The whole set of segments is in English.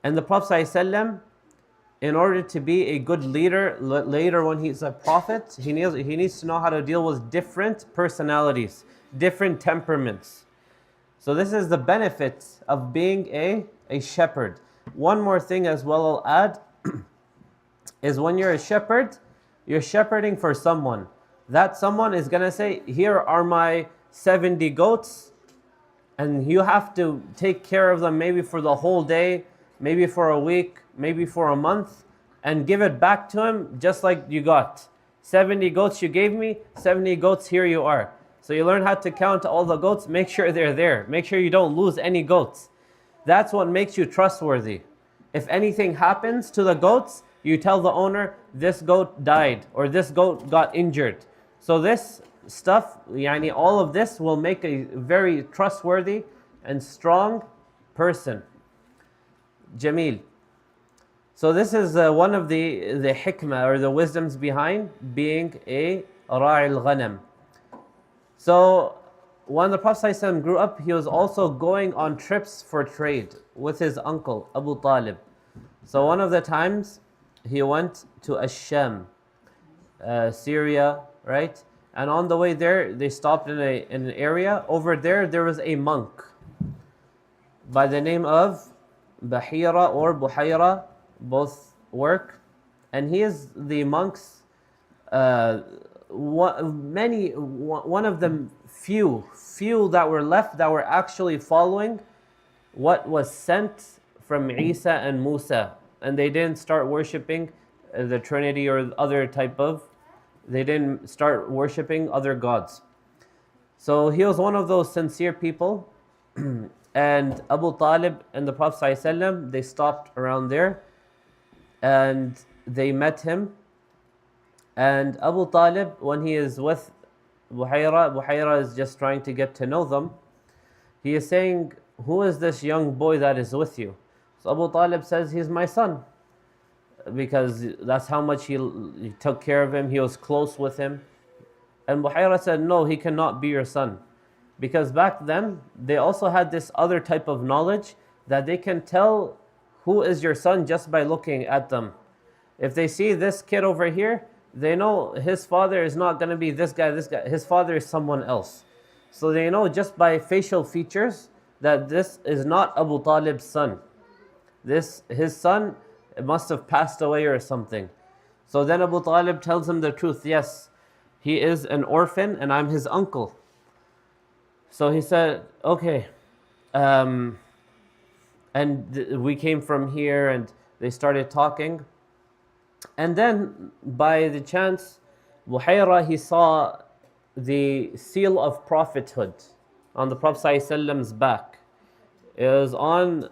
And the Prophet ﷺ, in order to be a good leader later when he's a prophet, he needs to know how to deal with different personalities, different temperaments. So this is the benefit of being a shepherd. One more thing as well I'll add is when you're a shepherd, you're shepherding for someone. That someone is going to say, here are my 70 goats, and you have to take care of them maybe for the whole day, maybe for a week, maybe for a month, and give it back to him just like you got. 70 goats you gave me, 70 goats, here you are. So you learn how to count all the goats, make sure they're there. Make sure you don't lose any goats. That's what makes you trustworthy. If anything happens to the goats, you tell the owner, this goat died or this goat got injured. So this stuff, all of this will make a very trustworthy and strong person. Jamil. So this is one of the hikmah or the wisdoms behind being a ra'il ghanam. So when the Prophet ﷺ grew up, he was also going on trips for trade with his uncle Abu Talib. So one of the times he went to Ash-Sham, Syria, right? And on the way there, they stopped in an area. Over there was a monk by the name of Bahira or Buhaira, both work. And he is the monks, one of the few that were left that were actually following what was sent from Isa and Musa. And they didn't start worshipping the Trinity or other type of, they didn't start worshipping other gods. So he was one of those sincere people. And Abu Talib and the Prophet ﷺ, they stopped around there and they met him. And Abu Talib, when he is with Buhaira is just trying to get to know them. He is saying, who is this young boy that is with you? So Abu Talib says, he's my son. Because that's how much he took care of him, he was close with him. And Buhaira said, no, he cannot be your son. Because back then, they also had this other type of knowledge that they can tell who is your son just by looking at them. If they see this kid over here, they know his father is not going to be this guy. His father is someone else. So they know just by facial features that this is not Abu Talib's son. His son must have passed away or something. So then Abu Talib tells him the truth. Yes, he is an orphan and I'm his uncle. So he said, okay. And we came from here, and they started talking. And then by the chance, Buhaira, he saw the seal of prophethood on the Prophet ﷺ's back. It was on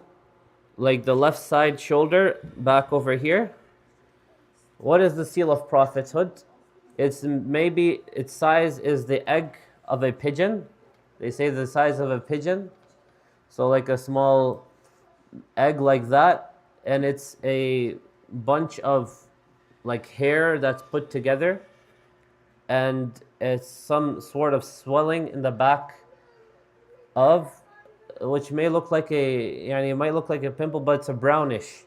like the left side shoulder, back over here. What is the seal of prophethood? Its size is the egg of a pigeon. They say the size of a pigeon. So like a small egg like that. And it's a bunch of like hair that's put together. And it's some sort of swelling in the back of, which may look like it might look like a pimple, but it's a brownish.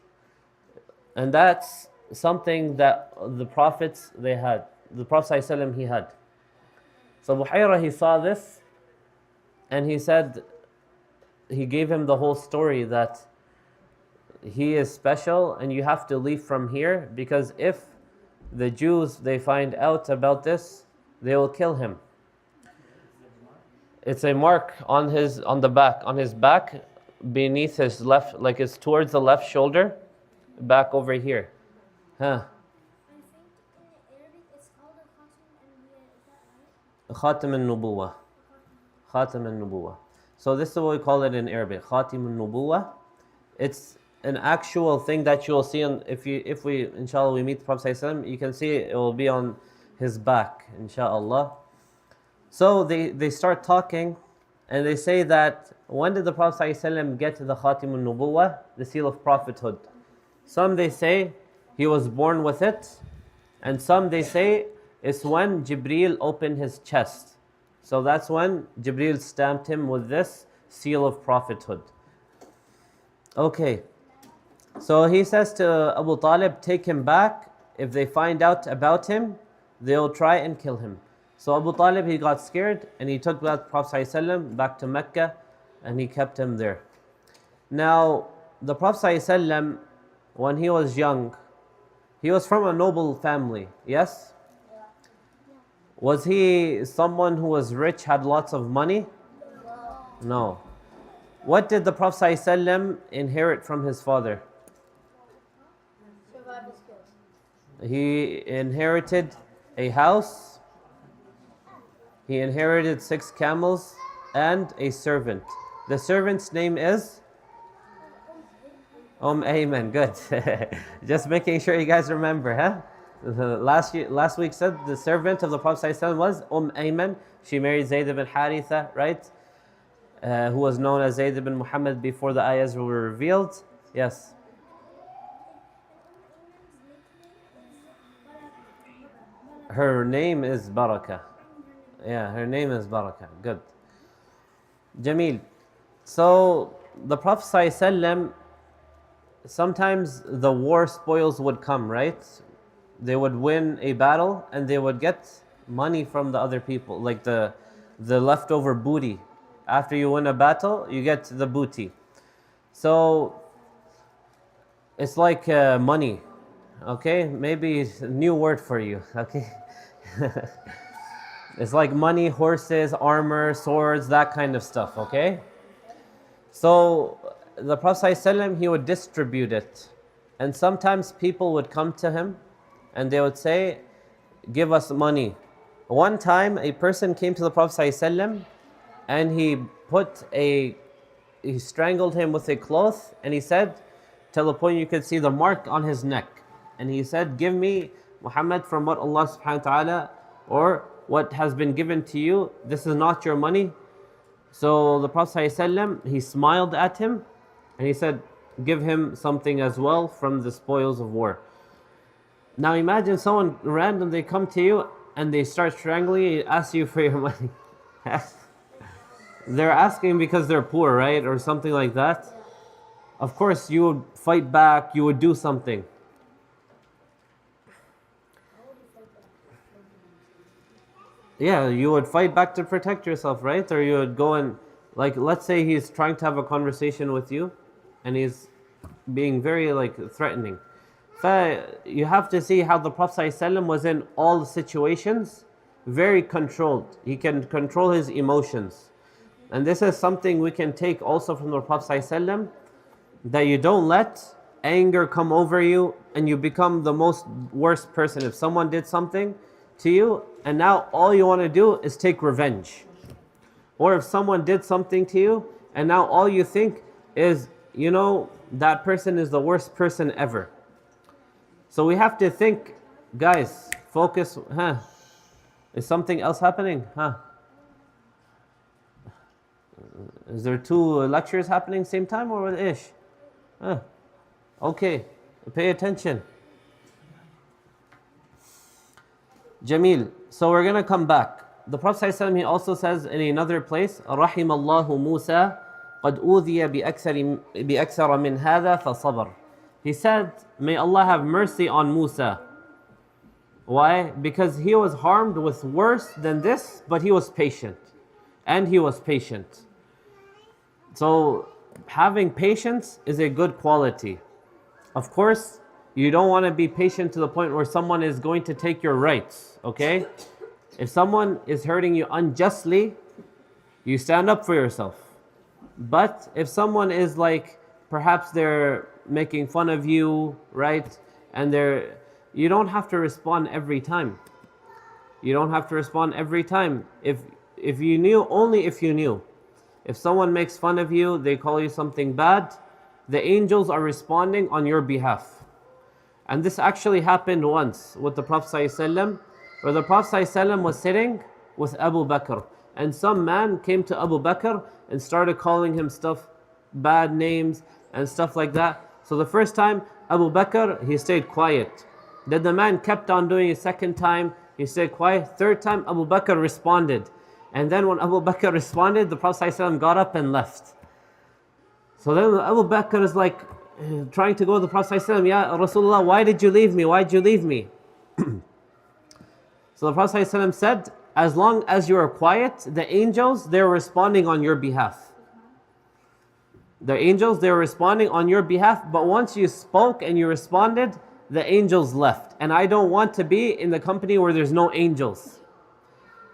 And that's something that the prophets, they had. The Prophet ﷺ, he had. So Buhaira, he saw this, and he said, he gave him the whole story that he is special and you have to leave from here, because if the Jews, they find out about this, they will kill him. It's a mark on his back, beneath his left, like it's towards the left shoulder, back over here. Huh? I think in Arabic it's called a khatam and is that right? Khatam al-Nubuwah. Khatam al-Nubuwah. So this is what we call it in Arabic, Khatim al-Nubuwah. It's an actual thing that you will see on, if we inshallah we meet the Prophet ﷺ, you can see it will be on his back, inshallah. So they start talking, and they say that, when did the Prophet ﷺ get to the Khatim al-Nubuwah, the seal of prophethood? Some they say he was born with it, and some they say it's when Jibreel opened his chest. So that's when Jibreel stamped him with this seal of prophethood. Okay, So he says to Abu Talib, take him back. If they find out about him, they'll try and kill him. So Abu Talib, he got scared and he took that Prophet ﷺ back to Mecca and he kept him there. Now, the Prophet ﷺ, when he was young, he was from a noble family, yes? Was he someone who was rich, had lots of money? No. What did the Prophet ﷺ inherit from his father? Survival skills. He inherited a house, he inherited 6 camels and a servant. The servant's name is? Ayman, good. Just making sure you guys remember, huh? Last week said the servant of the Prophet ﷺ was Ayman. She married Zayd ibn Haritha, right? Who was known as Zayd ibn Muhammad before the ayahs were revealed. Yes. Her name is Barakah. Yeah, her name is Barakah. Good. Jamil. So the Prophet ﷺ, sometimes the war spoils would come, right? They would win a battle and they would get money from the other people, like the leftover booty. After you win a battle, you get the booty. So it's like money, okay? Maybe it's a new word for you, okay? It's like money, horses, armor, swords, that kind of stuff, okay? So the Prophet ﷺ, he would distribute it. And sometimes people would come to him and they would say, give us money. One time a person came to the Prophet ﷺ and he strangled him with a cloth and he said, till the point you could see the mark on his neck. And he said, give me, Muhammad, from what Allah subhanahu wa ta'ala or what has been given to you, this is not your money. So the Prophet ﷺ, he smiled at him and he said, give him something as well from the spoils of war. Now imagine someone random, they come to you and they start strangling you, ask you for your money. They're asking because they're poor, right? Or something like that. Of course, you would fight back, you would do something. Yeah, you would fight back to protect yourself, right? Or you would go and, like, let's say he's trying to have a conversation with you and he's being very, like, threatening. So you have to see how the Prophet ﷺ was in all situations, very controlled. He can control his emotions. And this is something we can take also from the Prophet ﷺ, that you don't let anger come over you and you become the most worst person. If someone did something to you and now all you want to do is take revenge. Or if someone did something to you and now all you think is, you know, that person is the worst person ever. So we have to think, guys, focus, is something else happening? Is there 2 lectures happening same time or with ish? Okay, pay attention. Jamil. So we're going to come back. The Prophet ﷺ, he also says in another place, رحم الله موسى قد أوذي بأكثر من هذا فصبر. He said, may Allah have mercy on Musa. Why? Because he was harmed with worse than this, but he was patient. And he was patient. So having patience is a good quality. Of course, you don't want to be patient to the point where someone is going to take your rights, okay? If someone is hurting you unjustly, you stand up for yourself. But if someone is like, perhaps they're making fun of you, right? And you don't have to respond every time. You don't have to respond every time. If you knew, only if you knew. If someone makes fun of you, they call you something bad, the angels are responding on your behalf. And this actually happened once with the Prophet ﷺ, where the Prophet ﷺ was sitting with Abu Bakr. And some man came to Abu Bakr and started calling him stuff, bad names and stuff like that. So the first time, Abu Bakr, he stayed quiet. Then the man kept on doing it. Second time, he stayed quiet. Third time, Abu Bakr responded. And then when Abu Bakr responded, the Prophet ﷺ got up and left. So then Abu Bakr is like, trying to go to the Prophet ﷺ, Ya Rasulullah, why did you leave me? Why did you leave me? So the Prophet ﷺ said, as long as you are quiet, the angels, they're responding on your behalf. The angels, they're responding on your behalf, but once you spoke and you responded, the angels left. And I don't want to be in the company where there's no angels.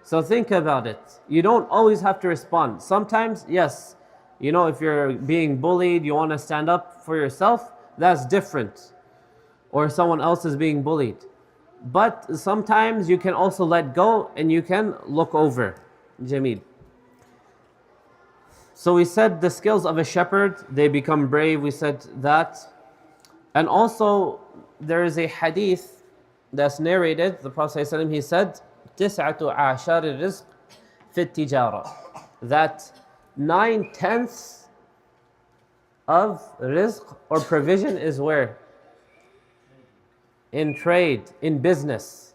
So think about it. You don't always have to respond. Sometimes, yes, you know, if you're being bullied, you want to stand up for yourself, that's different. Or someone else is being bullied. But sometimes you can also let go and you can look over. Jameel. So we said the skills of a shepherd, they become brave, we said that. And also there is a hadith that's narrated, the Prophet ﷺ, he said, تسعة عشر الرزق في التجارة. That 9/10 of rizq or provision is where? In trade, in business.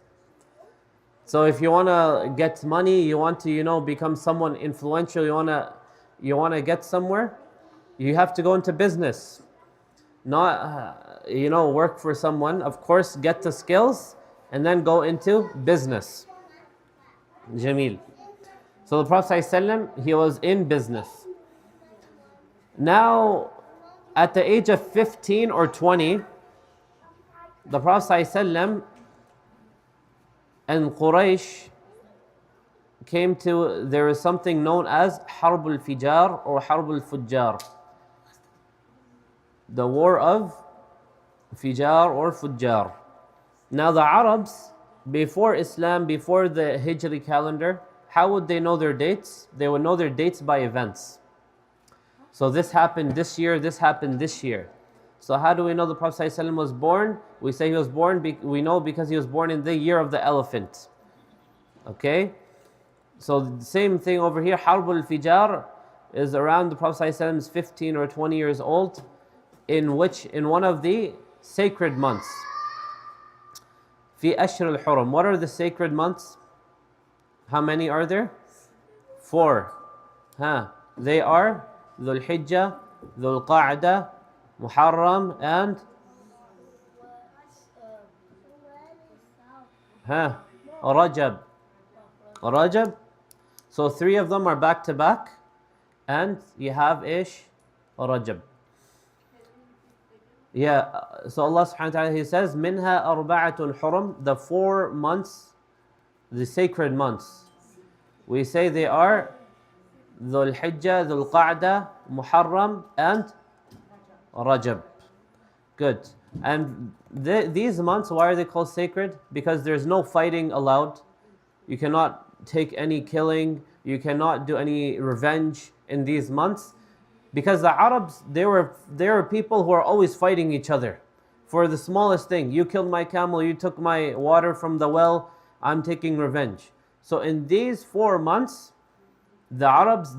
So if you want to get money, you want to, you know, become someone influential, you want to get somewhere, you have to go into business. Not, you know, work for someone. Of course, get the skills and then go into business. Jameel. So the Prophet ﷺ, he was in business. Now, at the age of 15 or 20, the Prophet ﷺ and Quraysh came to, there is something known as Harb al-Fijar or Harb al-Fujjar. The war of Fijar or Fujjar. Now the Arabs, before Islam, before the Hijri calendar, how would they know their dates? They would know their dates by events. So this happened this year, this happened this year. So how do we know the Prophet ﷺ was born? We say he was born, we know because he was born in the year of the elephant. Okay? So the same thing over here, Harb al-Fijar is around the Prophet ﷺ's 15 or 20 years old, in one of the sacred months. Fi Ashr al-Hurum. What are the sacred months? How many are there? 4. They are Dhul Hijjah, Dhul Qa'dah, Muharram, and Rajab. Rajab. So 3 of them are back to back, and you have Ish Rajab. Yeah, so Allah subhanahu wa ta'ala, he says, Minha arba'atun hurum, the 4 months, the sacred months. We say they are Dhul Hijjah, Dhul Qa'dah, Muharram, and Rajab. Good. And these months, why are they called sacred? Because there's no fighting allowed. You cannot take any killing. You cannot do any revenge in these months. Because the Arabs, they were people who are always fighting each other for the smallest thing. You killed my camel, you took my water from the well, I'm taking revenge. So in these 4 months, the Arabs,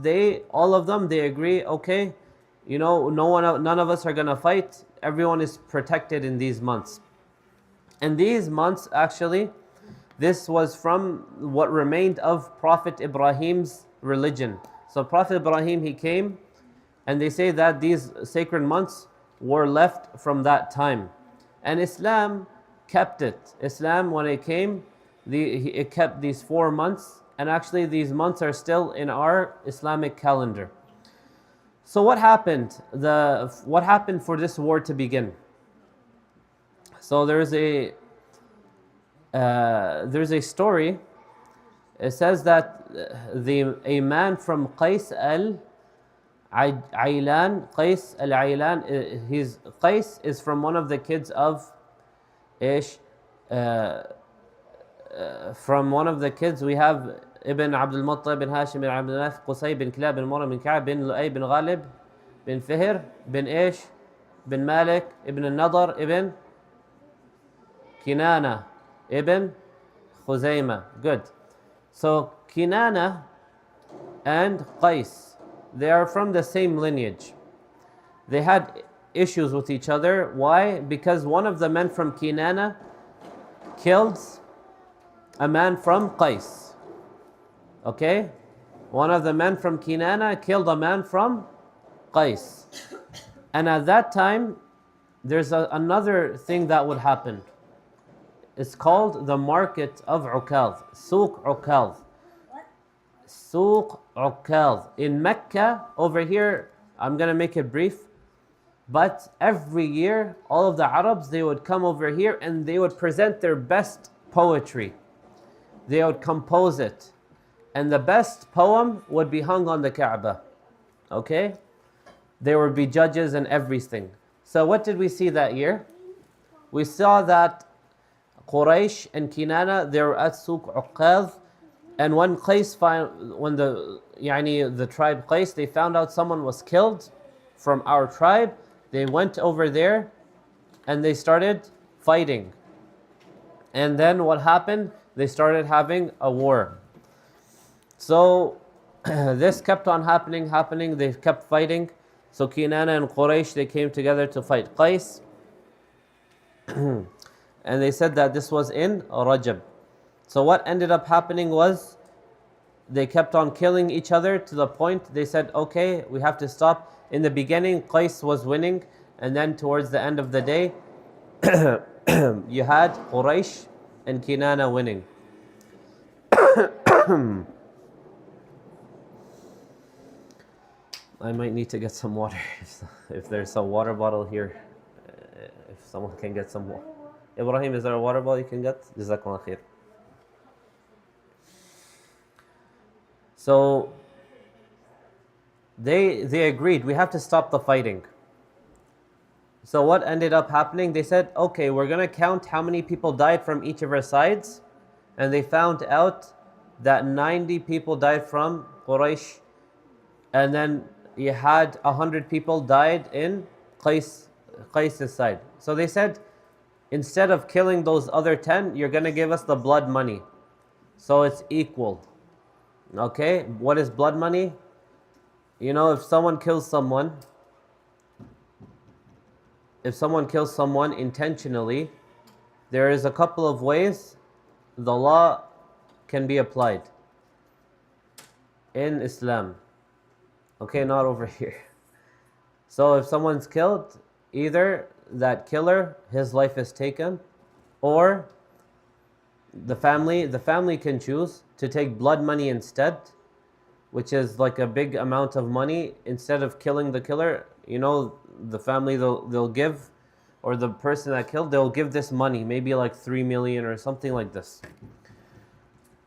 all of them, they agree, okay, you know, none of us are gonna fight. Everyone is protected in these months. And these months, actually, this was from what remained of Prophet Ibrahim's religion. So Prophet Ibrahim, he came, and they say that these sacred months were left from that time. And Islam kept it. Islam, when it came, it kept these 4 months. And actually these months are still in our Islamic calendar. So what happened? What happened for this war to begin? So there's a story. It says that a man from Qais al-Aylan, Qais al-Aylan, Qais is from one of the kids of from one of the kids we have Ibn Abdul Muttalib, bin Hashim, bin Abdul Manaf, Qusay, bin Kilab, bin Murrah, bin Ka'b, bin Lu'ay, bin Ghalib, bin Fihr, bin bin Malik, Ibn al-Nadar, Ibn Kinana, Ibn Khuzayma. Good. So Kinana and Qais, they are from the same lineage. They had issues with each other. Why? Because one of the men from Kinana killed a man from Qais. Okay? One of the men from Kinana killed a man from Qais. And at that time, there's another thing that would happen. It's called the market of Ukaz, Souq Ukaz. What? Souq Ukaz. In Mecca, over here, I'm going to make it brief, but every year, all of the Arabs, they would come over here and they would present their best poetry. They would compose it. And the best poem would be hung on the Kaaba. Okay? There would be judges and everything. So what did we see that year? We saw that Quraysh and Kinana, they were at Souq Uqaz, and when the tribe Qais, they found out someone was killed from our tribe, they went over there and they started fighting. And then what happened? They started having a war. So this kept on happening, they kept fighting. So Kinana and Quraysh, they came together to fight Qais. And they said that this was in Rajab. So what ended up happening was they kept on killing each other to the point they said, okay, we have to stop. In the beginning, Qais was winning, and then towards the end of the day, you had Quraysh and Kinana winning. I might need to get some water if there's a water bottle here. If someone can get some water. Ibrahim, is there a water bottle you can get? Jazakallah khair. So they agreed, we have to stop the fighting. So what ended up happening? They said, okay, we're going to count how many people died from each of our sides. And they found out that 90 people died from Quraysh. And then you had 100 people died in Qais' side. So they said, instead of killing those other 10, you're going to give us the blood money. So it's equal. Okay, what is blood money? You know, if someone kills someone intentionally, there is a couple of ways the law can be applied in Islam. Okay, not over here. So if someone's killed, either that killer, his life is taken, or the family can choose to take blood money instead, which is like a big amount of money. Instead of killing the killer, you know, the family, they'll give, or the person that killed, they'll give this money, maybe like 3 million or something like this.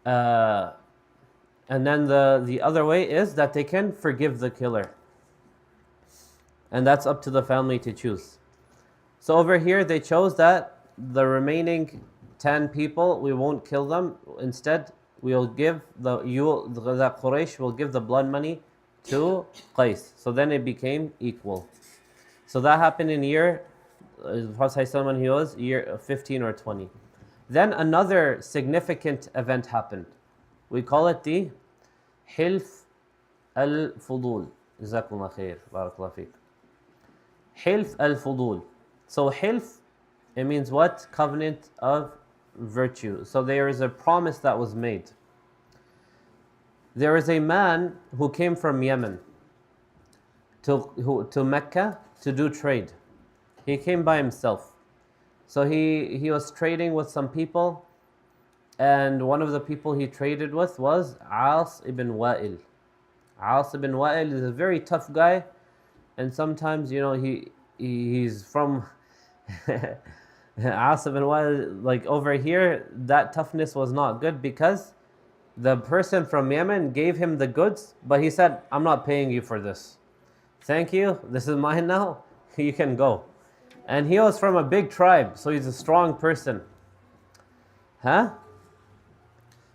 And then the other way is that they can forgive the killer. And that's up to the family to choose. So over here, they chose that the remaining 10 people, we won't kill them. Instead, we'll give the Quraysh will give the blood money to Qais. So then it became equal. So that happened in year, Prophet when he was year 15 or 20. Then another significant event happened. We call it the Hilf al-Fudul. Jazakumullah khair. Barakallah feek. Hilf al-Fudul. So Hilf, it means what? Covenant of virtue. So there is a promise that was made. There is a man who came from Yemen to Mecca to do trade. He came by himself. So he was trading with some people, and one of the people he traded with was As ibn Wa'il. As ibn Wa'il is a very tough guy, and sometimes, you know, he's from As ibn Wa'il, like over here, that toughness was not good because the person from Yemen gave him the goods, but he said, I'm not paying you for this. Thank you, this is mine now, you can go. And he was from a big tribe, so he's a strong person. Huh?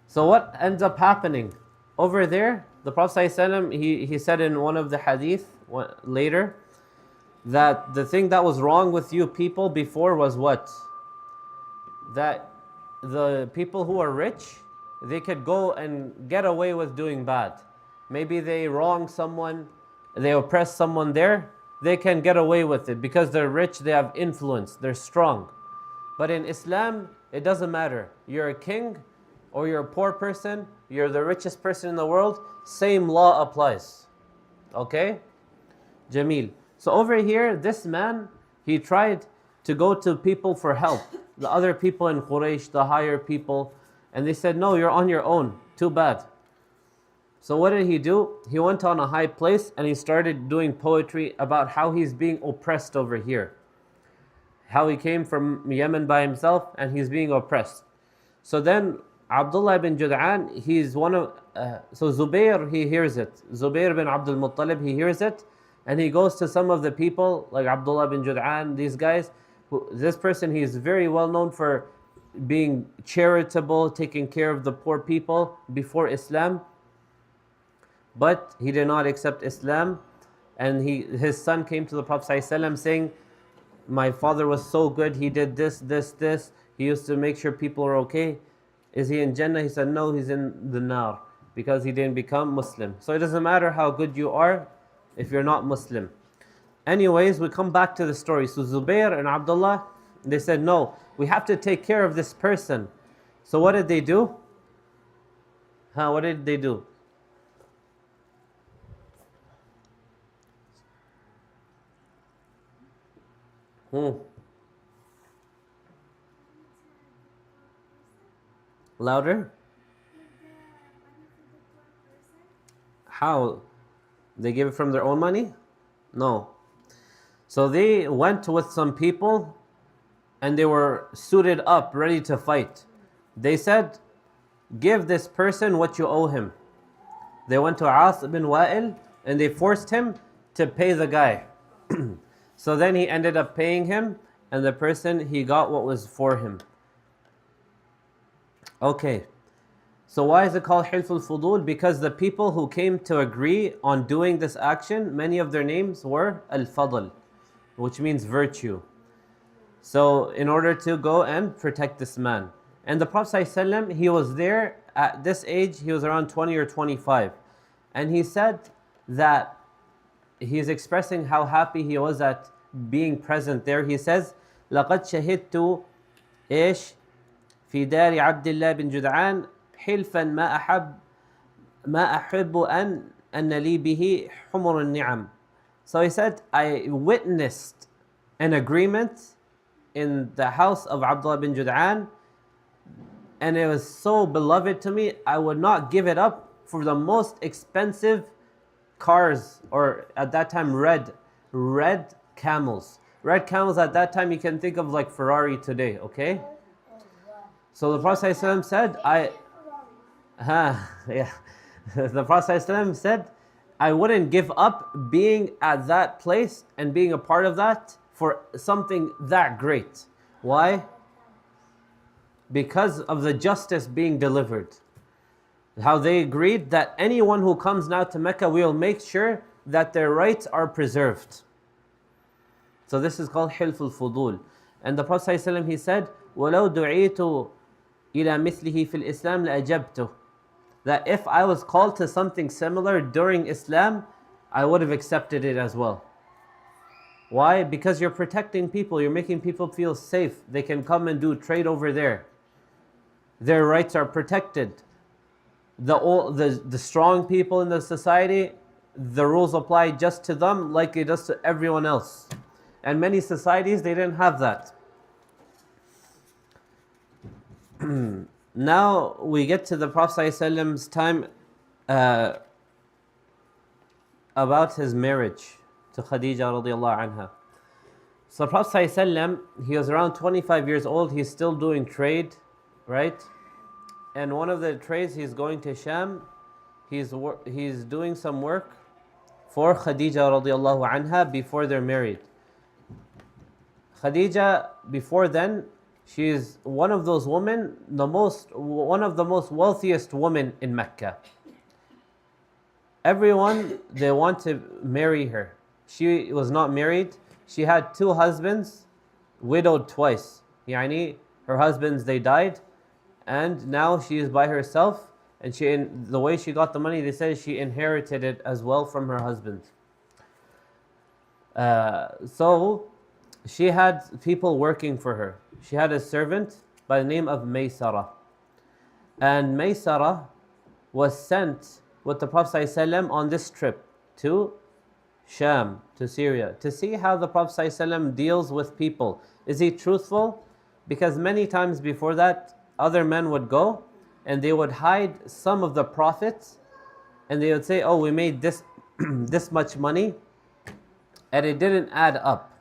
So what ends up happening? Over there, the Prophet ﷺ, he said in one of the hadith later, that the thing that was wrong with you people before was what? That the people who are rich, they could go and get away with doing bad. Maybe they wrong someone, they oppress someone there, they can get away with it because they're rich, they have influence, they're strong. But in Islam, it doesn't matter. You're a king or you're a poor person, you're the richest person in the world, same law applies. Okay? Jamil. So over here, this man, he tried, to go to people for help, the other people in Quraysh, the higher people, and they said, no, you're on your own, too bad. So what did he do? He went on a high place and he started doing poetry about how he's being oppressed over here. How he came from Yemen by himself and he's being oppressed. So then Abdullah bin Jud'an, he's one of, so Zubair, he hears it. Zubair bin Abdul Muttalib, he hears it. And he goes to some of the people, like Abdullah bin Jud'an, these guys. This person, he's very well known for being charitable, taking care of the poor people before Islam. But he did not accept Islam. And his son came to the Prophet ﷺ saying, my father was so good, he did this, this, this. He used to make sure people are okay. Is he in Jannah? He said, no, he's in the Nar because he didn't become Muslim. So it doesn't matter how good you are if you're not Muslim. Anyways, we come back to the story. So Zubair and Abdullah, they said, no, we have to take care of this person. So what did they do? What did they do? Louder? How? They gave it from their own money? No. So they went with some people and they were suited up, ready to fight. They said, give this person what you owe him. They went to As ibn Wa'il and they forced him to pay the guy. So then he ended up paying him and the person, he got what was for him. Okay. So why is it called Hilf al-Fudul? Because the people who came to agree on doing this action, many of their names were Al-Fadl, which means virtue. So in order to go and protect this man. And the Prophet ﷺ, he was there at this age, he was around 20 or 25. And he said that he's expressing how happy he was at being present there. He says, لَقَدْ شَهِدْتُ إيش في دار عبد الله بن جدعان حلفا ما أحب أن لي به حمر النعم. So he said, I witnessed an agreement in the house of Abdullah bin Jud'an, and it was so beloved to me, I would not give it up for the most expensive cars, or at that time red camels. Red camels at that time you can think of like Ferrari today, okay? So the Prophet ﷺ said, the Prophet ﷺ said, I wouldn't give up being at that place and being a part of that for something that great. Why? Because of the justice being delivered. How they agreed that anyone who comes now to Mecca, we will make sure that their rights are preserved. So this is called Hilf al-Fudul. And the Prophet ﷺ, he said, وَلَوْ دُعِيتُ إِلَى مِثْلِهِ فِي الْإِسْلَامِ لَأَجَبْتُهُ. That if I was called to something similar during Islam, I would have accepted it as well. Why? Because you're protecting people, you're making people feel safe. They can come and do trade over there. Their rights are protected. The strong people in the society, the rules apply just to them like it does to everyone else. And many societies, they didn't have that. Now we get to the Prophet ﷺ's time about his marriage to Khadija radiallahu anha. So Prophet ﷺ, he was around 25 years old, he's still doing trade, right? And one of the trades, he's going to Sham, he's doing some work for Khadija radiallahu anha before they're married. Khadija, before then, she is one of those women, one of the most wealthiest women in Mecca. Everyone, they want to marry her. She was not married. She had 2 husbands, widowed twice. Yani, her husbands, they died. And now she is by herself. And the way she got the money, they said she inherited it as well from her husband. So she had people working for her. She had a servant by the name of Maysara. And Maysara was sent with the Prophet ﷺ on this trip to Sham, to Syria, to see how the Prophet ﷺ deals with people Is he truthful? Because many times before that, other men would go and they would hide some of the profits and they would say, oh, we made this, this much money, and it didn't add up.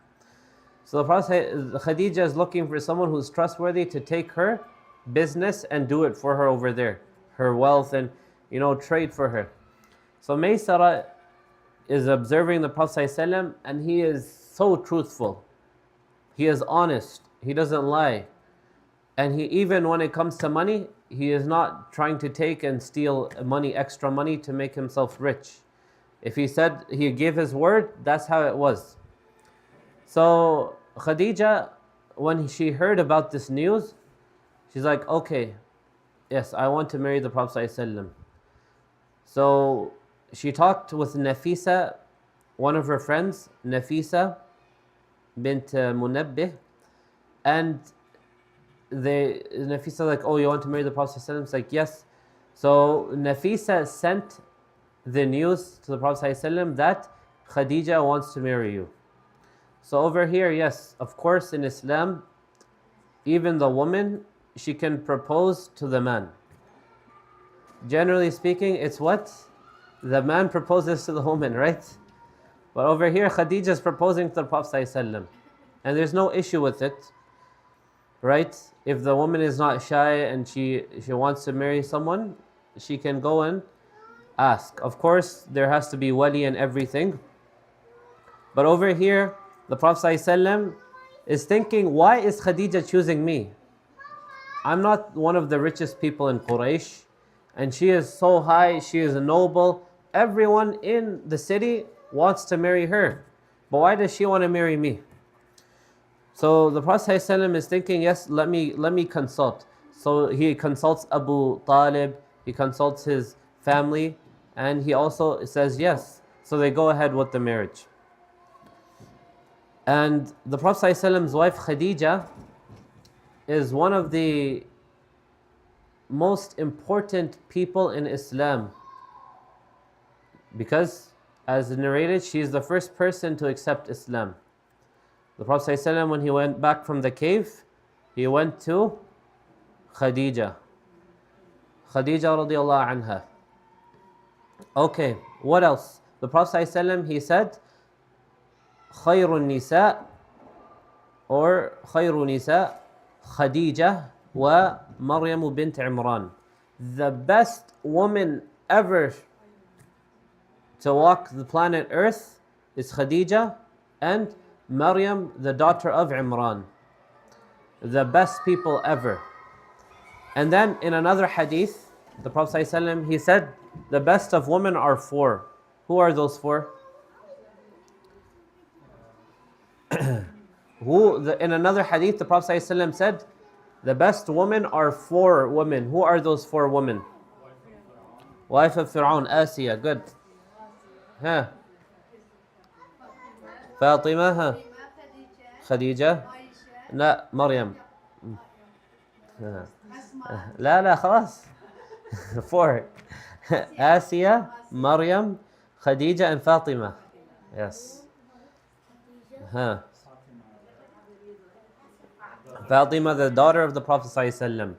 So the Prophet, Khadija is looking for someone who's trustworthy to take her business and do it for her over there, her wealth, and trade for her. So Maysara is observing the Prophet ﷺ, and he is so truthful. He is honest. He doesn't lie. And he, even when it comes to money, he is not trying to take and steal money, extra money, to make himself rich. If he said he gave his word, that's how it was. So Khadija, when she heard about this news, she's like, okay, yes, I want to marry the Prophet ﷺ. So she talked with Nafisa, one of her friends, Nafisa bint Munabbih, and Nafisa like, oh, you want to marry the Prophet ﷺ? It's like, yes. So Nafisa sent the news to the Prophet ﷺ that Khadija wants to marry you. So over here, yes, of course, in Islam, even the woman, she can propose to the man. Generally speaking, it's what? The man proposes to the woman, right? But over here, Khadija is proposing to the Prophet ﷺ. And there's no issue with it, right? If the woman is not shy and she wants to marry someone, she can go and ask. Of course, there has to be wali and everything. But over here, the Prophet ﷺ is thinking, why is Khadija choosing me? I'm not one of the richest people in Quraysh, and she is so high, she is noble. Everyone in the city wants to marry her. But why does she want to marry me? So the Prophet ﷺ is thinking, yes, let me consult. So he consults Abu Talib, he consults his family, and he also says yes. So they go ahead with the marriage. And the Prophet ﷺ's wife Khadija is one of the most important people in Islam, because as narrated, she is the first person to accept Islam. The Prophet ﷺ, when he went back from the cave, he went to Khadija radiallahu anha. Okay, what else? The Prophet ﷺ, he said, Khayrun Nisa, or Khayru Nisa, Khadija wa Maryam bint Imran. The best woman ever to walk the planet Earth is Khadija and Maryam, the daughter of Imran. The best people ever. And then in another hadith, the Prophet ﷺ, he said, the best of women are four. Who are those four? In another hadith, the Prophet ﷺ said, the best women are four women. Who are those four women? Wife of Fir'aun, Asiya, good. Huh? Fatima, huh? Khadija. لا مريم. لا خلاص. Four. Asiya, Maryam, Khadija, and Fatima. Yes. Huh. Fatima, the daughter of the Prophet ﷺ.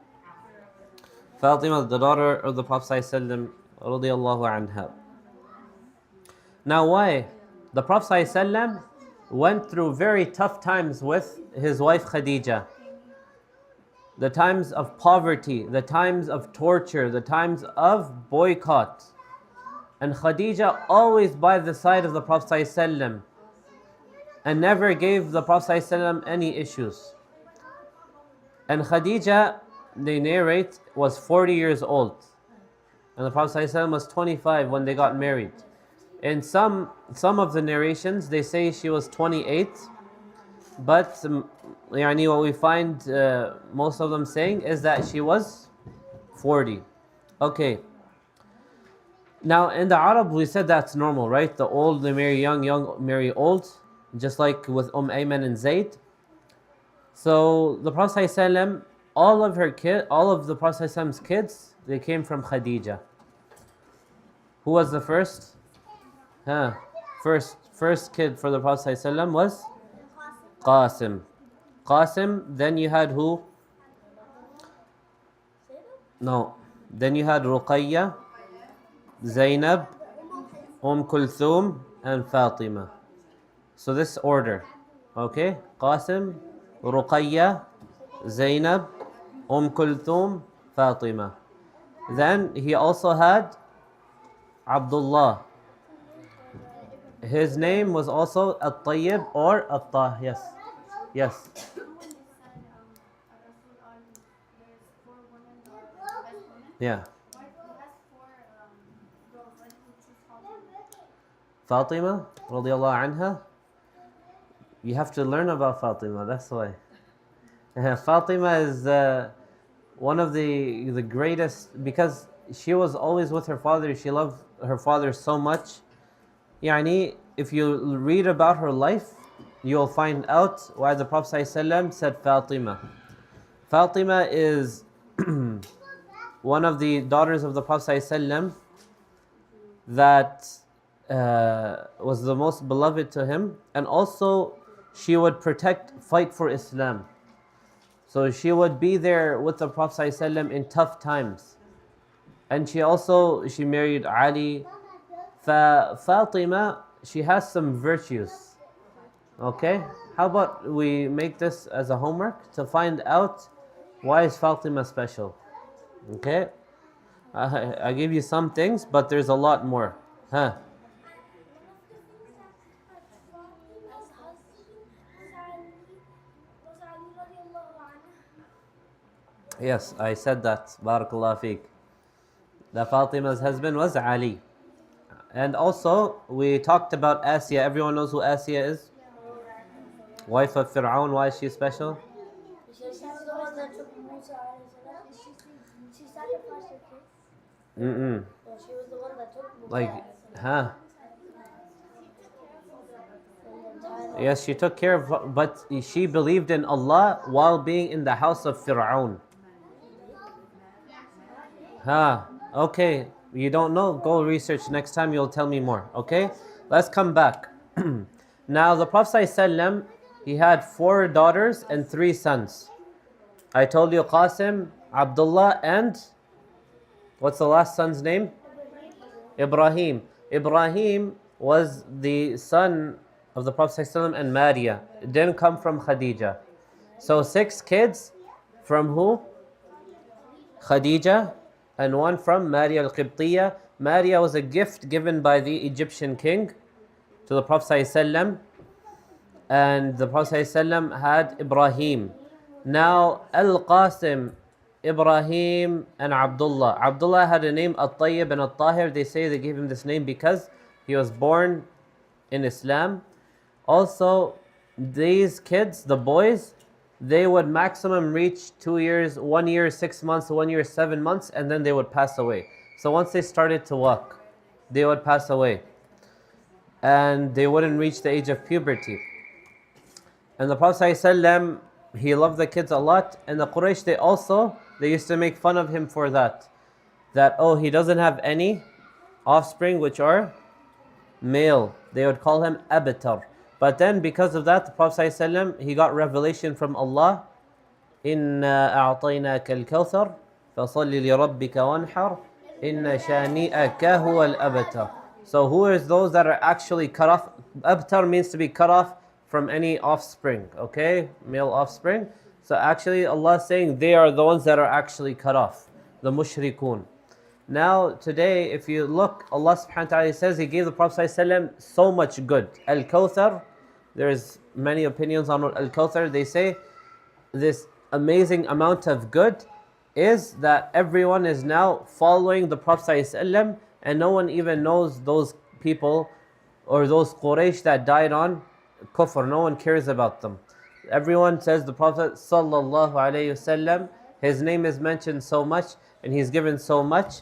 Fatima, the daughter of the Prophet ﷺ, radiyallahu anha. Now why? The Prophet ﷺ went through very tough times with his wife Khadija. The times of poverty, the times of torture, the times of boycott. And Khadija always by the side of the Prophet ﷺ and never gave the Prophet ﷺ any issues. And Khadija, they narrate, was 40 years old. And the Prophet ﷺ was 25 when they got married. In some of the narrations, they say she was 28. But what we find most of them saying is that she was 40. Okay. Now in the Arab, we said that's normal, right? The old, they marry young, young marry old. Just like with Ayman and Zayd. So the Prophet ﷺ, all of the Prophet ﷺ's kids, they came from Khadija. Who was the first? First kid for the Prophet ﷺ was Qasim. Qasim. Then you had who? No. Then you had Ruqayya, Zainab, Kulthum, and Fatima. So this order. Okay? Qasim, Ruqayya, Zainab, Kulthum, Fatima. Then he also had Abdullah. His name was also At-Tayyib or At-Tah. Yes. Yes. Yeah. Fatima, radiallahu anha. You have to learn about Fatima, that's why. Fatima is one of the greatest, because she was always with her father. She loved her father so much. Yani, if you read about her life, you'll find out why the Prophet ﷺ said Fatima. Fatima is one of the daughters of the Prophet ﷺ that was the most beloved to him, and also she would fight for Islam. So she would be there with the Prophet ﷺ in tough times. And she married Ali. Fatima, she has some virtues. Okay? How about we make this as a homework to find out why is Fatima special? Okay? I give you some things, but there's a lot more. Huh? Yes, I said that. Barakallah fiqh. That Fatima's husband was Ali. And also, we talked about Asiya. Everyone knows who Asiya is? Wife of Fir'aun. Why is she special? She was the one that took Musa she sacrificed her kids. Mm-mm. Well, she was the one that took Musa. Like, huh? Yes, she took care of, but she believed in Allah while being in the house of Fir'aun. Huh? Okay. You don't know? Go research. Next time you'll tell me more. Okay? Let's come back. Now, the Prophet ﷺ, he had 4 daughters and 3 sons. I told you Qasim, Abdullah, and what's the last son's name? Ibrahim. Ibrahim was the son of the Prophet ﷺ and Maria. It didn't come from Khadija. So 6 kids from who? Khadija, and 1 from Maria al-Qibtiyya. Maria was a gift given by the Egyptian king to the Prophet ﷺ, and the Prophet ﷺ had Ibrahim. Now Al-Qasim, Ibrahim, and Abdullah. Abdullah had a name At-Tayyib and At-Tahir. They say they gave him this name because he was born in Islam. Also, these kids, the boys, they would maximum reach 2 years, 1 year, 6 months, 1 year, 7 months, and then they would pass away. So once they started to walk, they would pass away. And they wouldn't reach the age of puberty. And the Prophet ﷺ, he loved the kids a lot. And the Quraysh, they used to make fun of him for that. That, oh, he doesn't have any offspring which are male. They would call him Abatar. But then because of that, the Prophet ﷺ, he got revelation from Allah. إِنَّا أَعْطَيْنَاكَ الْكَوْثَرَ فَصَلِّ لِرَبِّكَ وَانْحَرْ إِنَّ شَانِئَكَ هُوَ الْأَبْتَرُ. So who is those that are actually cut off? Abtar means to be cut off from any offspring, okay? Male offspring. So actually Allah is saying they are the ones that are actually cut off. The mushrikun. Now today, if you look, Allah subhanahu wa ta'ala says He gave the Prophet ﷺ so much good. Al-Kawthar, there's many opinions on what Al-Kawthar. They say this amazing amount of good is that everyone is now following the Prophet ﷺ, and no one even knows those people or those Quraysh that died on kufr. No one cares about them. Everyone says the Prophet sallallahu alaihi wasallam, his name is mentioned so much and he's given so much.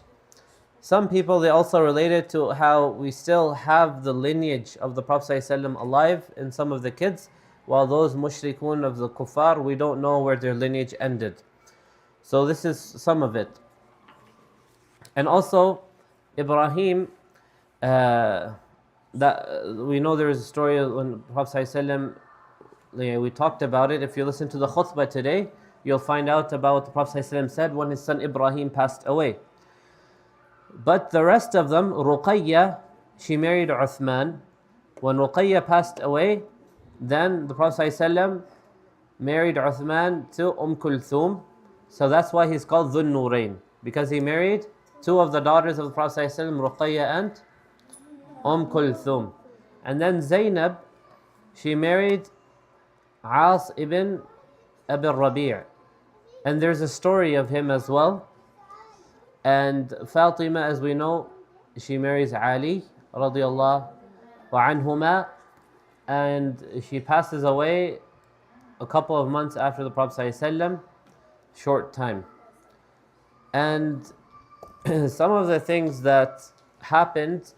Some people, they also relate it to how we still have the lineage of the Prophet ﷺ alive in some of the kids, while those mushrikun of the kuffar, we don't know where their lineage ended. So this is some of it. And also, Ibrahim, that we know there is a story when Prophet ﷺ we talked about it. If you listen to the khutbah today, you'll find out about what the Prophet ﷺ said when his son Ibrahim passed away. But the rest of them, Ruqayya, she married Uthman. When Ruqayya passed away, then the Prophet ﷺ married Uthman to Kulthum. So that's why he's called Dhun Nurayn, because he married two of the daughters of the Prophet ﷺ, Ruqayya and Kulthum. And then Zainab, she married As ibn Abi Rabi'. And there's a story of him as well. And Fatima, as we know, she marries Ali radiyallahu anhuma, and she passes away a couple of months after the Prophet ﷺ, short time. And some of the things that happened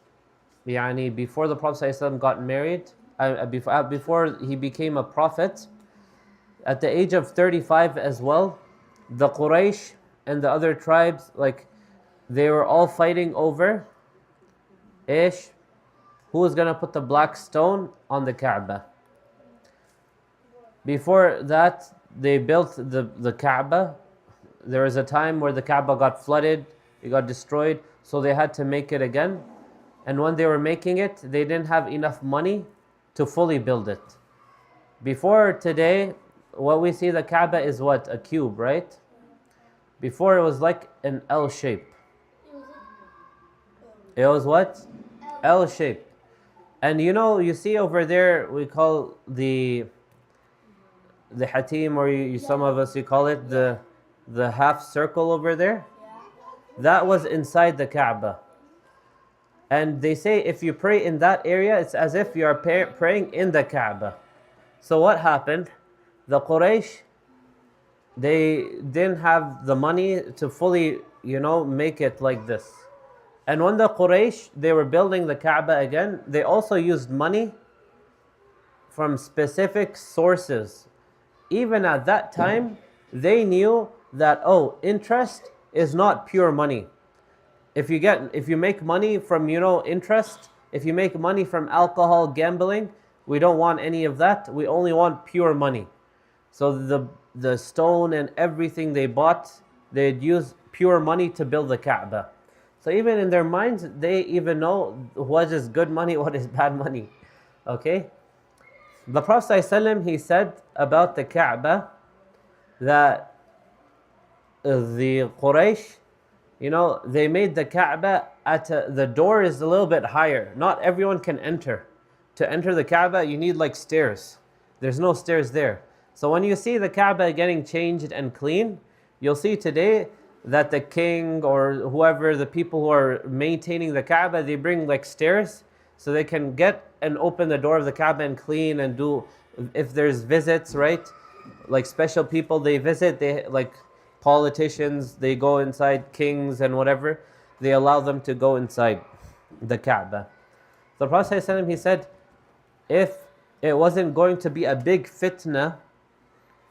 before the Prophet ﷺ got married, before he became a prophet, at the age of 35 as well, the Quraysh and the other tribes, they were all fighting over who was going to put the black stone on the Kaaba. Before that, they built the Kaaba. There was a time where the Kaaba got flooded, it got destroyed, so they had to make it again. And when they were making it, they didn't have enough money to fully build it. Before today, what we see the Kaaba is what? A cube, right? Before it was like an L shape. It was what? L shape. And you see over there, we call the hatim, or some of us, you call it the half circle over there. That was inside the Kaaba. And they say if you pray in that area, it's as if you are praying in the Kaaba. So what happened? The Quraysh, they didn't have the money to fully, make it like this. And when the Quraysh, they were building the Kaaba again, they also used money from specific sources. Even at that time, they knew that, interest is not pure money. If you make money from, interest, if you make money from alcohol, gambling, we don't want any of that. We only want pure money. So the stone and everything they bought, they'd use pure money to build the Kaaba. So even in their minds, they even know what is good money, what is bad money. Okay? The Prophet ﷺ, he said about the Kaaba that the Quraysh, they made the Kaaba the door is a little bit higher. Not everyone can enter. To enter the Kaaba, you need stairs. There's no stairs there. So when you see the Kaaba getting changed and clean, you'll see today that the king or whoever, the people who are maintaining the Kaaba, they bring stairs so they can get and open the door of the Kaaba and clean and do, if there's visits, right? Special people they visit, they politicians, they go inside, kings and whatever, they allow them to go inside the Kaaba. The Prophet ﷺ, he said, if it wasn't going to be a big fitna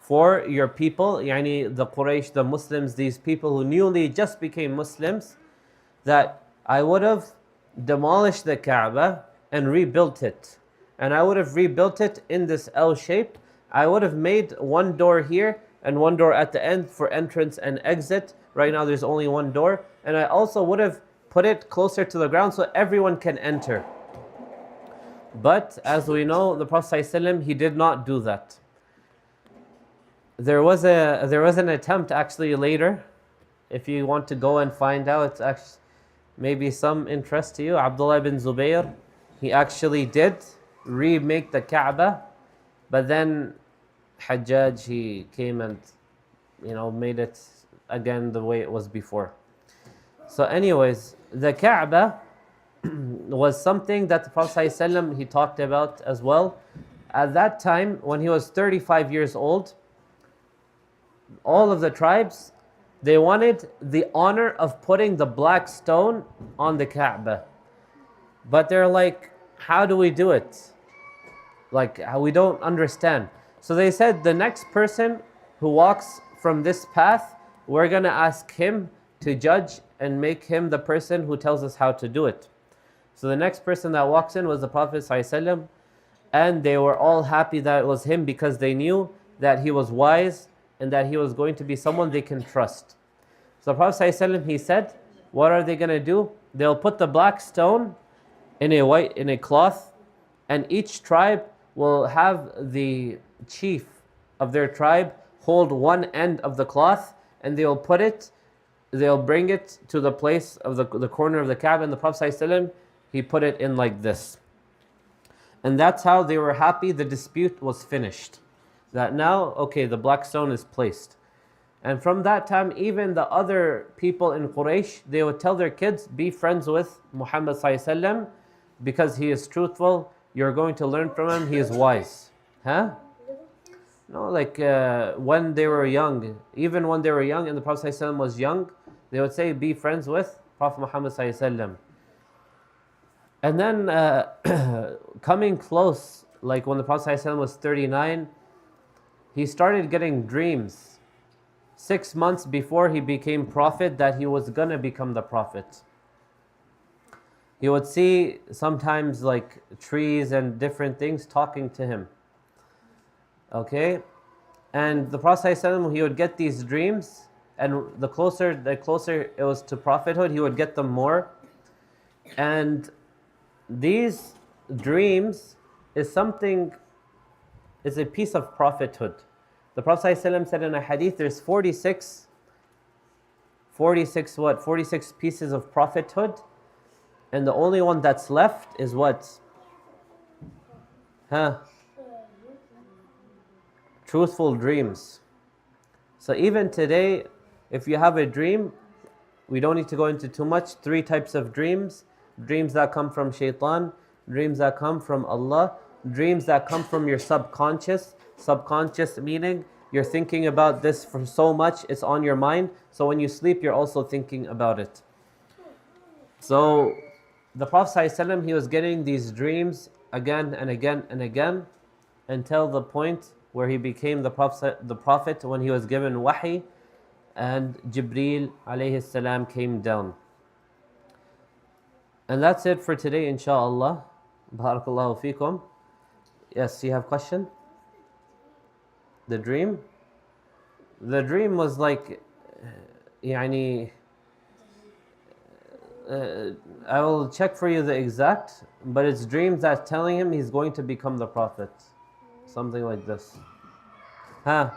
for your people, the Quraysh, the Muslims, these people who newly just became Muslims, that I would have demolished the Kaaba and rebuilt it. And I would have rebuilt it in this L shape. I would have made one door here and one door at the end for entrance and exit. Right now there's only one door. And I also would have put it closer to the ground so everyone can enter. But as we know, the Prophet ﷺ, he did not do that. There was an attempt actually later. If you want to go and find out, it's actually maybe some interest to you. Abdullah ibn Zubayr, he actually did remake the Kaaba, but then Hajjaj, he came and made it again the way it was before. So anyways, the Kaaba was something that the Prophet ﷺ, he talked about as well. At that time, when he was 35 years old, all of the tribes, they wanted the honor of putting the black stone on the Kaaba. But they're like, how do we do it? We don't understand. So they said, the next person who walks from this path, we're going to ask him to judge and make him the person who tells us how to do it. So the next person that walks in was the Prophet ﷺ, And they were all happy that it was him because they knew that he was wise and that he was going to be someone they can trust. So the Prophet ﷺ, he said, what are they going to do? They'll put the black stone in a cloth, and each tribe will have the chief of their tribe hold one end of the cloth, and they'll bring it to the place of the corner of the Kaaba, and the Prophet ﷺ, he put it in like this. And that's how they were happy the dispute was finished. That now, okay, the black stone is placed. And from that time, even the other people in Quraysh, they would tell their kids, be friends with Muhammad ﷺ because he is truthful. You're going to learn from him. He is wise. Huh? No, like when they were young, even when they were young and the Prophet ﷺ was young, they would say, be friends with Prophet Muhammad ﷺ. And then coming close, like when the Prophet ﷺ was 39, he started getting dreams 6 months before he became prophet that he was gonna become the prophet. He would see sometimes like trees and different things talking to him. Okay? And the Prophet ﷺ, he would get these dreams, and the closer it was to prophethood, he would get them more. And these dreams is a piece of prophethood. The Prophet ﷺ said in a hadith, there's 46 pieces of prophethood, and the only one that's left is what? Truthful dreams. So even today, if you have a dream, we don't need to go into too much. 3 types of dreams. Dreams that come from shaitan, dreams that come from Allah, dreams that come from your subconscious. Subconscious meaning you're thinking about this for so much, it's on your mind. So when you sleep, you're also thinking about it. So the Prophet ﷺ, he was getting these dreams again and again and again until the point where he became the Prophet when he was given wahi and Jibreel alayhi salam came down. And that's it for today, inshallah. Barakallahu feekum. Yes, you have a question? The dream? The dream was like, I will check for you the exact, but it's dreams that telling him he's going to become the Prophet. Something like this. Huh?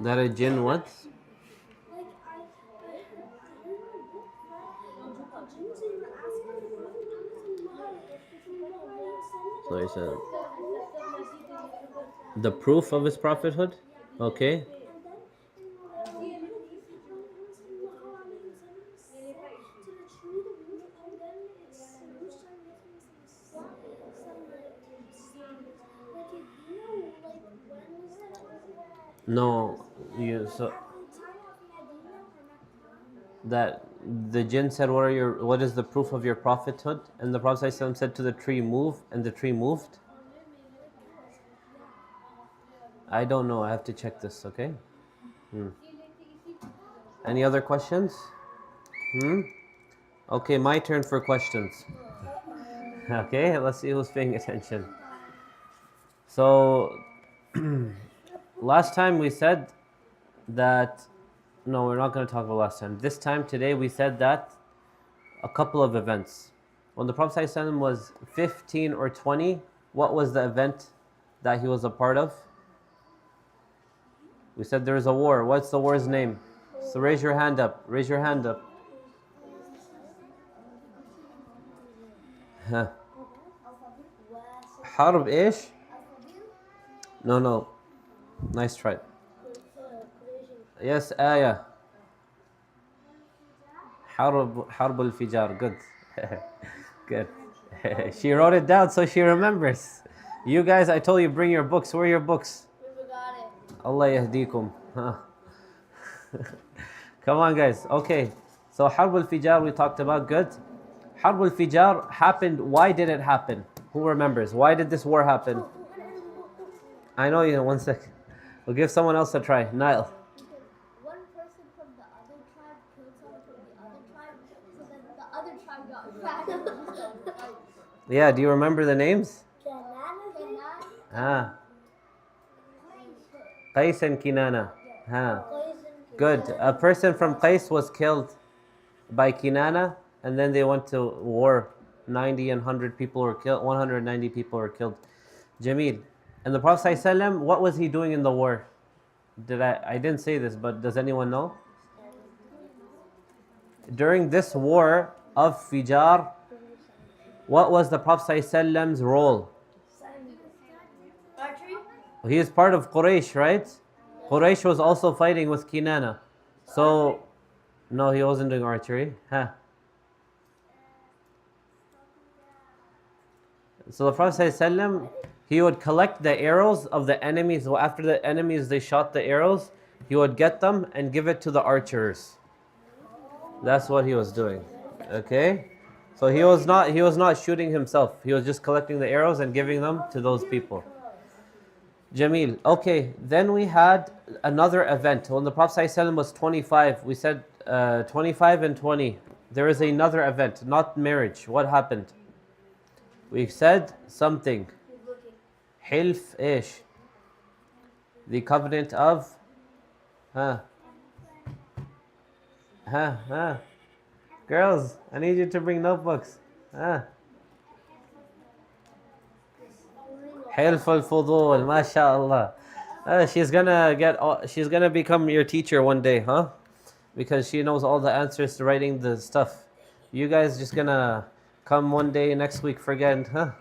That a jinn what? So he said the proof of his prophethood? Okay. No, so that the jinn said, what is the proof of your prophethood? And the Prophet ﷺ said to the tree, move, and the tree moved. I don't know, I have to check this, okay? Any other questions? Okay, my turn for questions. Okay, let's see who's paying attention. So last time we said that, no, we're not going to talk about last time. This time, today, we said that a couple of events. When the Prophet ﷺ was 15 or 20, what was the event that he was a part of? We said there was a war. What's the war's name? So raise your hand up. Raise your hand up. Harb إيش? No. Nice try. Yes, Ayah. Harb al-Fijar. Good. Good. She wrote it down so she remembers. You guys, I told you bring your books. Where are your books? We forgot it. Allah yahdikum. Come on, guys. Okay. So Harb al-Fijar we talked about. Good. Harb al-Fijar happened. Why did it happen? Who remembers? Why did this war happen? I know you. 1 second. We'll give someone else a try. Nile. One person from the other tribe killed someone from the other tribe, so then the other tribe got mad. Yeah. Do you remember the names? Kenan, Ah. Qais and Kinana. Ah. Good. A person from Qais was killed by Kinana, and then they went to war. 90 and 100 people were killed. 190 people were killed. Jamil. And the Prophet ﷺ, what was he doing in the war? I didn't say this, but does anyone know? During this war of Fijar, what was the Prophet ﷺ's role? Archery? He is part of Quraysh, right? Quraysh was also fighting with Kinana. So, no, he wasn't doing archery. Huh. So the Prophet ﷺ, he would collect the arrows of the enemies. So after the enemies, they shot the arrows, he would get them and give it to the archers. That's what he was doing. Okay? So he was not shooting himself. He was just collecting the arrows and giving them to those people. Jamil. Okay, then we had another event. When the Prophet ﷺ was 25, we said 25 and 20. There is another event, not marriage. What happened? We said something. Hilf ish. The covenant of Girls, I need you to bring notebooks. Hilf al-fudul, mashallah. She's gonna become your teacher one day, huh? Because she knows all the answers to writing the stuff. You guys just gonna come one day next week forget, huh?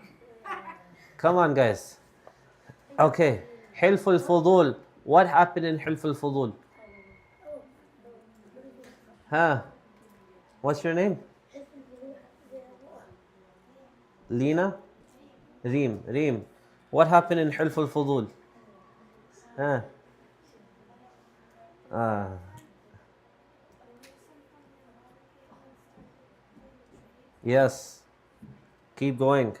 Come on, guys. Okay, Hilf al-fudul. What happened in Hilf al-fudul? What's your name? Lina? Reem. What happened in Hilf al-fudul? Yes. Keep going.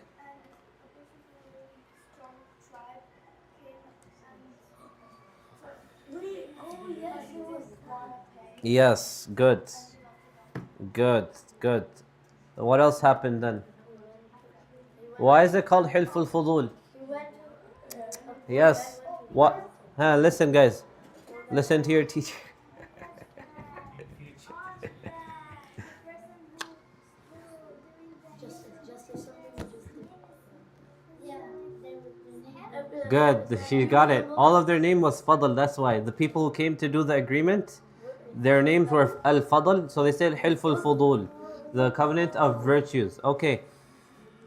Yes, good. What else happened then? Why is it called Hilf al-Fudul? Yes. What? Listen, guys. Listen to your teacher. Good. She got it. All of their name was Fadl. That's why the people who came to do the agreement, their names were Al-Fadl. So they said Hilf al-Fudul, the covenant of virtues. Okay.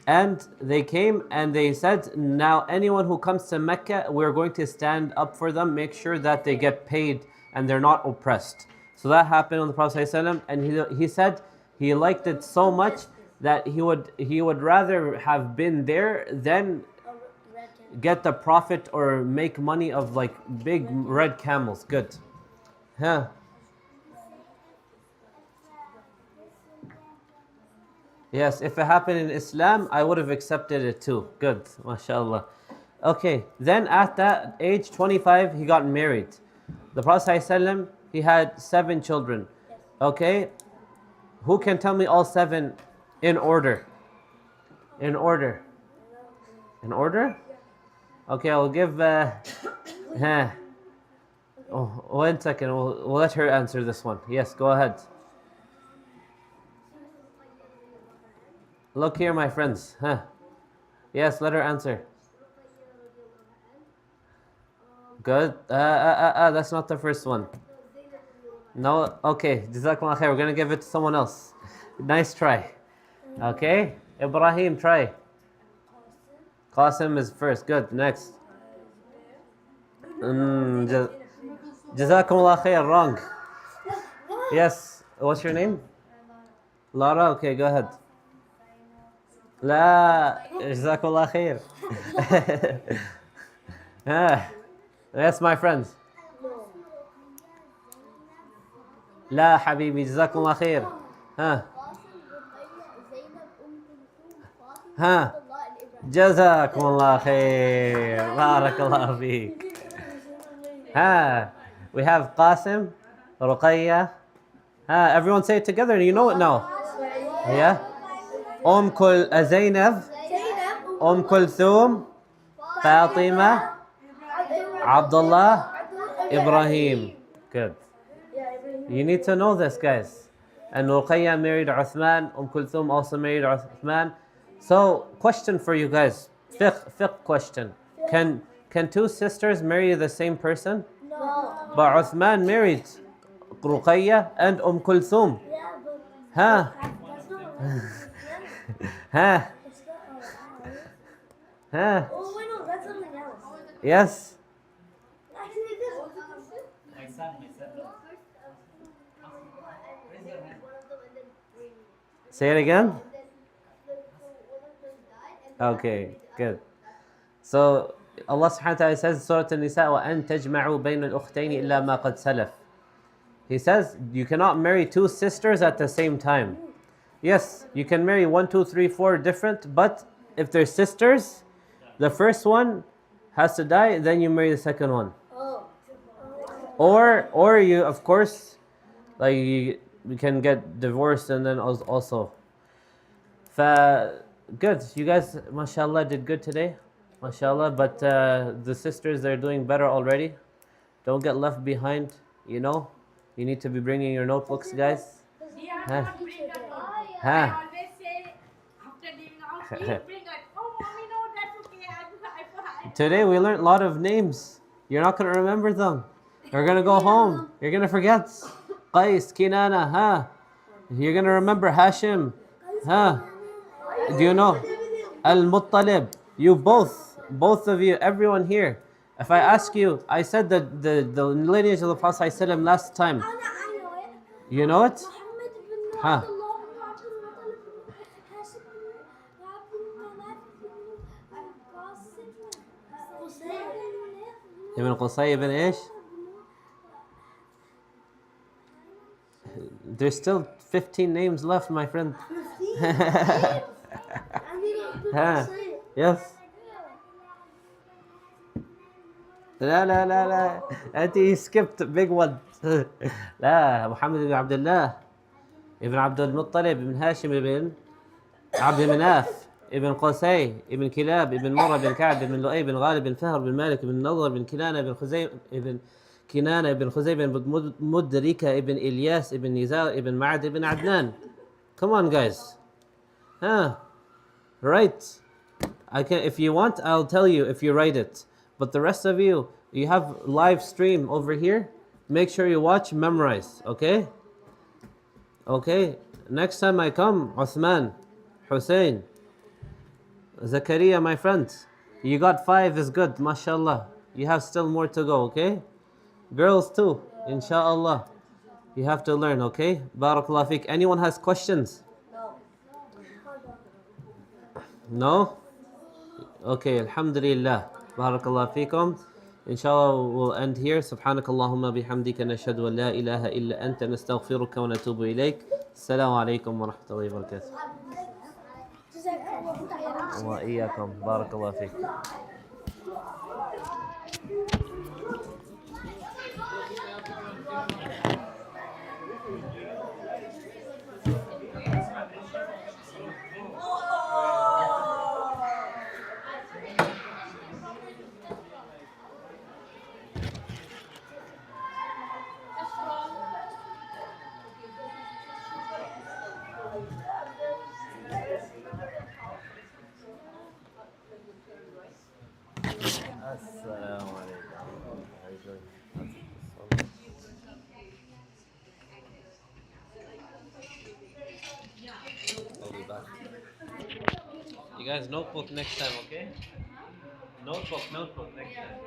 And they came and they said, now anyone who comes to Mecca, we're going to stand up for them, make sure that they get paid and they're not oppressed. So that happened on the Prophet ﷺ, and he said he liked it so much that he would rather have been there than get the profit or make money of like big red camels. Good. Yes, if it happened in Islam, I would have accepted it too. Good, mashallah. Okay, then at that age, 25, he got married. The Prophet ﷺ, he had 7 children. Okay, who can tell me all 7 in order? In order? Okay, I'll give. 1 second. We'll let her answer this one. Yes, go ahead. Look here, my friends. Yes, let her answer. Good. That's not the first one. No. Okay. Jazakumullah khair. We're gonna give it to someone else. Nice try. Okay. Ibrahim, try. Qasim is first. Good. Next. Jazakumullah khair. Wrong. Yes. What's your name? Lara. Okay. Go ahead. لا جزاك الله خير. Yes, my friends. لا حبيبي جزاكم الله خير. ها Abdullah and Ibrahim. جزاكم الله خير بارك الله فيك. ها we have Qasim, Ruqayya. Everyone say it together. You know it now. Yeah. Zainab, Kulthum, Fatima, Abdullah, Ibrahim. Good. You need to know this, guys. And Ruqayya married Uthman. Kulthum also married Uthman. So, question for you guys. Fiqh question. Can two sisters marry the same person? No. But Uthman married Ruqayya and Kulthum. Yeah, but Ha? that's not allowed. Ha? It's not allowed. Ha? Oh, wait, no, that's something else. Yes? Actually, this My son. Say it again? Okay, good. So Allah subhanahu wa ta'ala says Surah An-Nisa وَأَن تَجْمَعُوا بَيْنَ الْأُخْتَيْنِ إِلَّا مَا قَدْ سَلَفَ. He says you cannot marry two sisters at the same time. Yes, you can marry 1, 2, 3, 4 different, but if they're sisters, the first one has to die, then you marry the second one. Oh. Or you, of course, like you can get divorced and then also. Good. You guys, mashallah, did good today. Mashallah. But the sisters, they're doing better already. Don't get left behind, you know. You need to be bringing your notebooks, guys. Huh? Huh? I always say, after leaving out, please bring it. Oh, mommy, no, that's okay. I forgot. Today we learned a lot of names. You're not going to remember them. You're going to go home. You're going to forget. Qais, Kinana, huh? You're going to remember Hashim. Huh? Do you know? Al-Muttalib. You both of you, everyone here. If I ask you, I said that the lineage of the Prophet ﷺ last time. I know it. You know it? Muhammad bin Huh. Abdullah bin Abdul Muttalib bin Hashim bin Abdul Manaf bin Qasim Ibn Qusay ibn Ish. There's still 15 names left, my friend. Huh? Yes. لا أنت skipped big one. لا محمد بن عبد الله ابن عبد المطلب ابن هاشم ابن عبد مناف ابن قصي ابن كلاب ابن مرة بن كعب ابن لؤي بن غالب بن فهر بن مالك بن نضر بن كنانة بن خزيم ابن كنانة بن خزيم بن مدركة ابن إلياس ابن نزار ابن معد ابن عدنان. Come on, guys. Right. I can, if you want, I'll tell you if you write it. But the rest of you, you have live stream over here. Make sure you watch, memorize, okay? Okay. Next time I come, Uthman, Hussein, Zakaria, my friends. You got 5 is good, mashallah. You have still more to go, okay? Girls too, inshallah. You have to learn, okay? Barakallah fiqh. Anyone has questions? No? Okay, alhamdulillah. Barakallah fikum. Inshallah, we'll end here. Subhanakallahumma bihamdika nashhadu an la ilaha illa anta nastaghfiruka wa natubu ilayk. Assalamu alaikum wa rahmatullahi wa barakatuh. Wa iyyakum. Barakallah fik. Assalamu alaikum. I'll be back. You guys, notebook next time, okay? Notebook next time.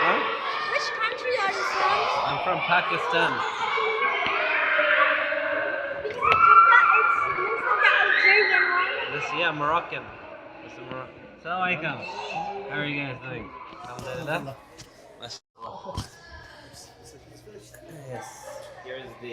Huh? Which country are you from? I'm from Pakistan. Because it looks like the Algerian one. This, yeah, Moroccan. This is Moroccan. Assalamu alaikum. How are you guys doing? Alhamdulillah. Mashallah. Yes. Here's the